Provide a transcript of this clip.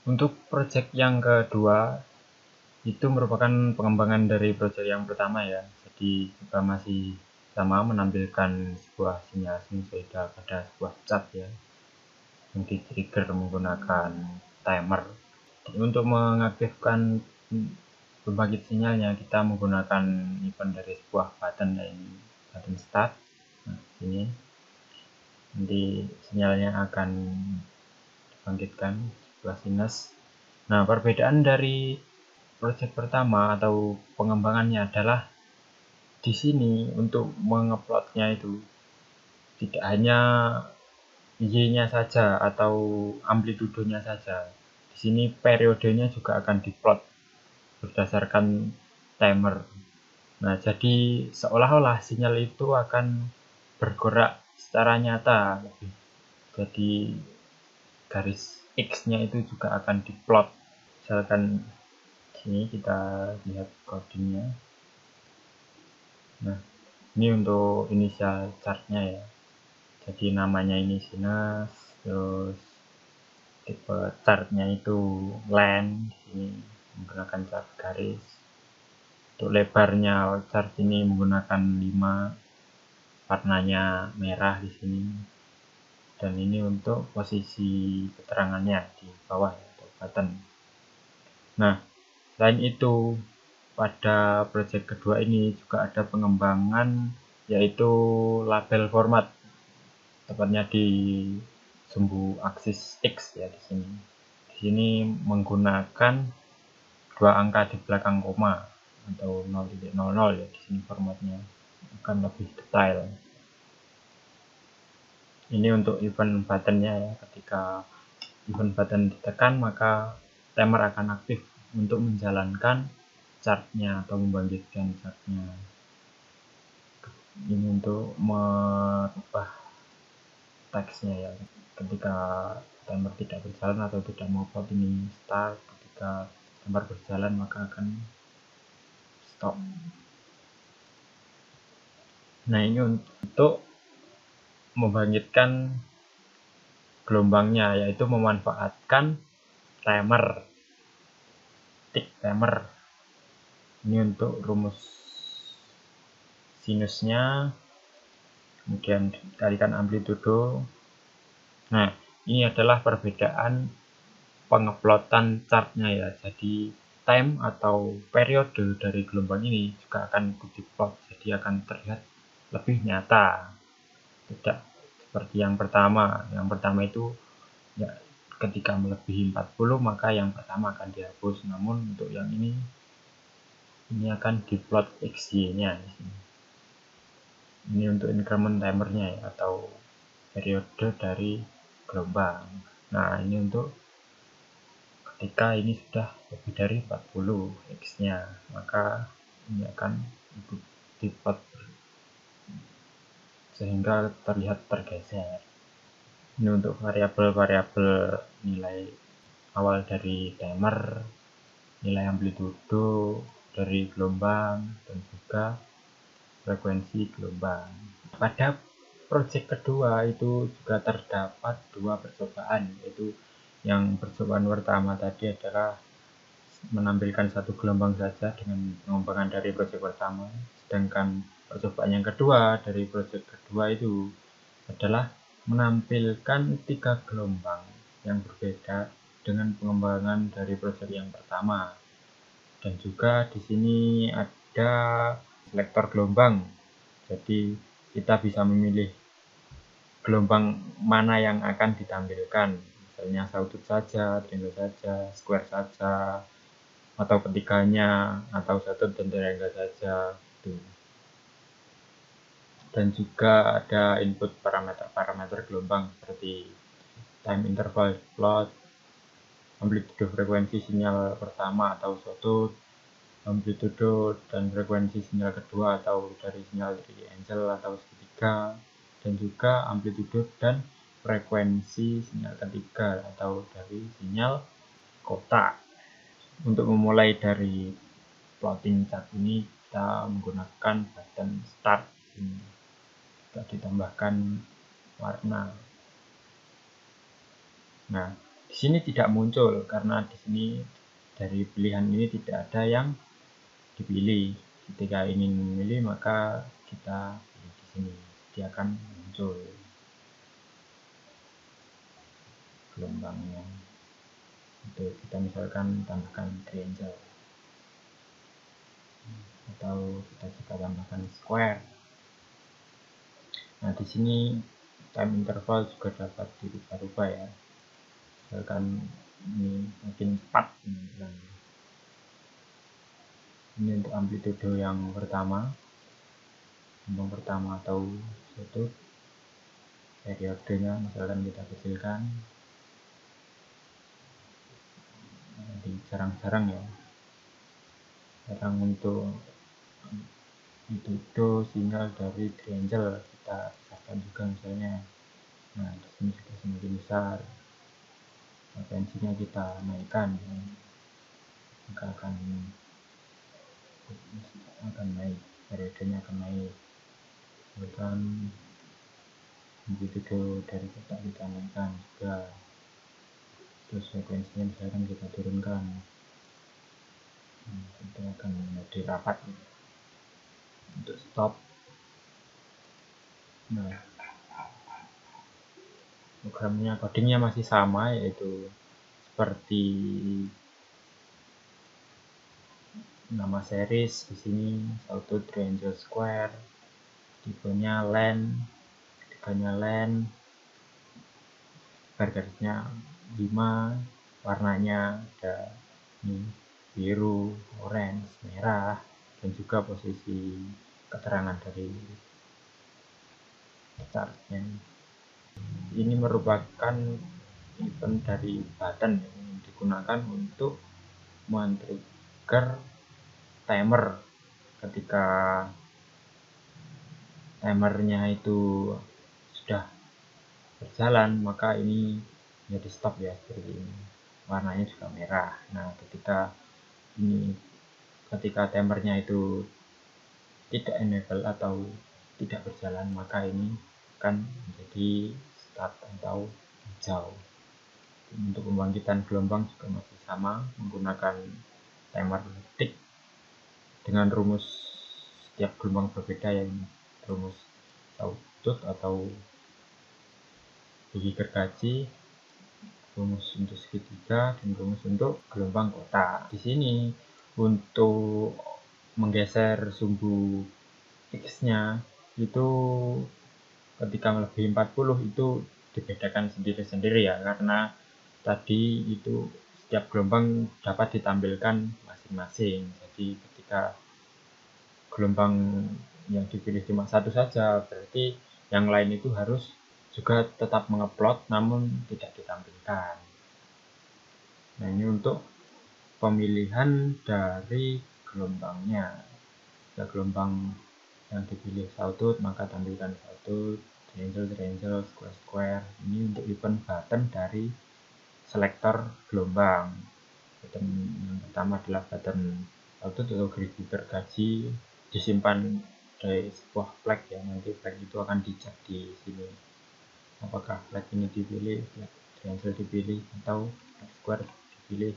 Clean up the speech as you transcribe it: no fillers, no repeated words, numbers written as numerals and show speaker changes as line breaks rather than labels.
Untuk project yang kedua itu merupakan pengembangan dari project yang pertama ya. Jadi kita masih sama menampilkan sebuah sinyal sinusoida pada sebuah chart ya, yang di trigger menggunakan timer. Jadi, untuk mengaktifkan pembangkit sinyalnya kita menggunakan event dari sebuah button, yaitu button start. Nah, ini nanti sinyalnya akan dibangkitkan sebuah sinus. Nah, perbedaan dari project pertama atau pengembangannya adalah di sini untuk mengeplotnya itu tidak hanya Y-nya saja atau amplitudonya saja. Di sini periodenya juga akan diplot berdasarkan timer. Nah, jadi seolah-olah sinyal itu akan bergerak secara nyata. Jadi garis X-nya itu juga akan diplot. Misalkan sini kita lihat codingnya. Nah, ini untuk inisial chartnya ya. Jadi namanya ini sinus, terus tipe chartnya itu line, di sini menggunakan chart garis. Untuk lebarnya chart ini menggunakan 5, warnanya merah di sini. Dan ini untuk posisi keterangannya di bawah atau button. Nah, selain itu pada project kedua ini juga ada pengembangan yaitu label format, tepatnya di sumbu aksis X ya di sini. Di sini menggunakan dua angka di belakang koma atau 0.00 ya, di sini formatnya akan lebih detail. Ini untuk event buttonnya ya, ketika event button ditekan maka timer akan aktif untuk menjalankan chartnya atau membangkitkan chartnya. Ini untuk merubah teksnya ya, ketika timer tidak berjalan atau tidak mau plot ini start, ketika timer berjalan maka akan stop. Nah, ini untuk membangkitkan gelombangnya, yaitu memanfaatkan timer, tick timer. Ini untuk rumus sinusnya, kemudian dikalikan amplitudo. Nah, ini adalah perbedaan pengeplotan chartnya ya. Jadi time atau periode dari gelombang ini juga akan diplot, jadi akan terlihat lebih nyata, tidak seperti yang pertama. Yang pertama itu ya, ketika melebihi 40 maka yang pertama akan dihapus. Namun untuk yang ini akan diplot XY-nya. Ini untuk increment timernya ya, atau periode dari gelombang. Nah, ini untuk ketika ini sudah lebih dari 40 X-nya, maka ini akan diplot sehingga terlihat tergeser. Ini untuk variabel-variabel nilai awal dari timer, nilai amplitudo dari gelombang, dan juga frekuensi gelombang. Pada project kedua itu juga terdapat dua percobaan, yaitu yang percobaan pertama tadi adalah menampilkan satu gelombang saja dengan pengembangan dari project pertama, sedangkan percobaan yang kedua dari project kedua itu adalah menampilkan 3 gelombang yang berbeda dengan pengembangan dari project yang pertama. Dan juga di sini ada selektor gelombang, jadi kita bisa memilih gelombang mana yang akan ditampilkan, misalnya sawtooth saja, triangle saja, square saja, atau ketiganya, atau sawtooth dan triangle saja. Dan juga ada input parameter gelombang seperti time interval plot, amplitudo frekuensi sinyal pertama atau sawtooth, amplitudo dan frekuensi sinyal kedua atau dari sinyal triangle atau segitiga, dan juga amplitudo dan frekuensi sinyal ketiga atau dari sinyal kotak. Untuk memulai dari plotting chart ini kita menggunakan button start. Ini kita ditambahkan warna. Nah, Di sini tidak muncul karena di sini dari pilihan ini tidak ada yang dipilih. Ketika ingin memilih maka kita pilih di sini, dia akan muncul gelombangnya. Untuk kita misalkan tambahkan triangle atau kita juga tambahkan square. Nah, di sini time interval juga dapat dirubah-rubah ya. Misalkan ini makin cepat. Ini untuk amplitude yang pertama, gelombang pertama atau satu periodenya misalkan kita kecilkan, jarang-jarang ya. Jarang untuk amplitude sinyal dari triangle kita pisahkan juga misalnya. Nah, di sini sudah semakin besar. Frekuensinya kita naikkan, maka akan naik, periodenya akan naik. Bahkan amplitude dari kotak kita naikkan juga. Terus frekuensinya misalkan kita turunkan, itu akan menjadi rapat. Untuk stop, nah programnya codingnya masih sama, yaitu seperti nama series di sini, sawtooth triangle square, tipenya len, ketiganya len, garisnya 5, warnanya ada ini, biru, orange, merah, dan juga posisi keterangan dari chartnya. Ini merupakan event dari button yang digunakan untuk men-trigger timer. Ketika timernya itu sudah berjalan, maka ini jadi stop ya, seperti ini. Warnanya juga merah. Nah, ketika timernya itu tidak enable atau tidak berjalan, maka ini akan menjadi start atau hijau. Untuk pembangkitan gelombang juga masih sama, menggunakan timer tick dengan rumus setiap gelombang berbeda, yang rumus sawtooth atau bagi gergaji, rumus untuk segitiga, dan rumus untuk gelombang kotak. Di sini untuk menggeser sumbu X-nya itu ketika melebihi 40 itu dibedakan sendiri-sendiri ya, karena tadi itu setiap gelombang dapat ditampilkan masing-masing. Jadi ketika gelombang yang dipilih cuma satu saja, berarti yang lain itu harus juga tetap mengeplot namun tidak ditampilkan. Nah, ini untuk pemilihan dari gelombangnya. Jika gelombang yang dipilih sawtooth, maka tampilkan sawtooth, triangle, square. Ini untuk event button dari selektor gelombang. Button yang pertama adalah button sawtooth atau gergaji, disimpan dari sebuah flag ya. Nanti flag itu akan dicek di sini. Apakah flag ini dipilih, flag triangle dipilih, atau flag square dipilih.